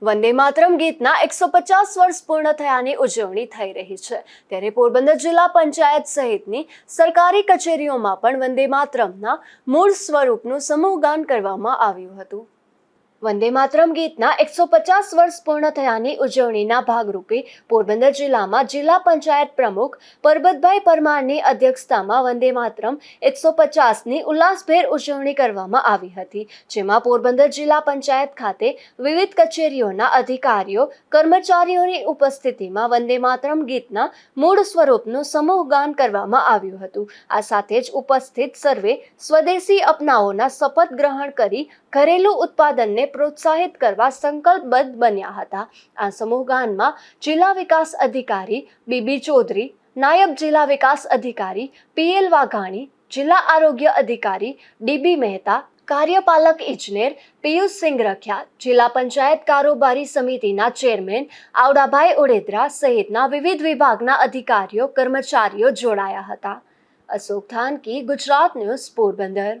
વંદે માતરમ ગીતના 150 વર્ષ પૂર્ણ થયાની ઉજવણી થઈ રહી છે ત્યારે પોરબંદર જિલ્લા પંચાયત સહિતની સરકારી કચેરીઓમાં પણ વંદે માતરમના મૂળ સ્વરૂપનું સમૂહગાન કરવામાં આવ્યું હતું। વંદે માતરમ ગીતના 150 વર્ષ પૂર્ણ થયાની ઉજવણીના ભાગરૂપે પોરબંદર જિલ્લામાં જિલ્લા પંચાયત પ્રમુખ પરબતભાઈ પરમારની અધ્યક્ષતામાં વંદે માતરમ 150ની ઉલ્લાસભેર ઉજવણી કરવામાં આવી હતી, જેમાં પોરબંદર જિલ્લા પંચાયત ખાતે વિવિધ કચેરીઓના અધિકારીઓ કર્મચારીઓની ઉપસ્થિતિમાં વંદે માતરમ ગીતના મૂળ સ્વરૂપનું સમૂહગાન કરવામાં આવ્યું હતું। આ સાથે જ ઉપસ્થિત સર્વે સ્વદેશી અપનાઓના શપથ ગ્રહણ કરી ઘરેલું ઉત્પાદનને પ્રોત્સાહિત કરવા સંકલ્પબદ્ધ બન્યા હતા। આ સમૂહગાનમાં જિલ્લા વિકાસ અધિકારી બીબી ચૌધરી, નાયબ જિલ્લા વિકાસ અધિકારી પીએલ વાઘાણી, જિલ્લા આરોગ્ય અધિકારી ડીબી મહેતા, કાર્યપાલક ઇજનેર પિયુષ સિંગરખિયા, જિલ્લા પંચાયત કારોબારી સમિતિના ચેરમેન આવડાભાઈ ઉડેદરા સહિતના વિવિધ વિભાગના અધિકારીઓ કર્મચારીઓ જોડાયા હતા। અશોક થાનકી, ગુજરાત ન્યૂઝ, પોરબંદર।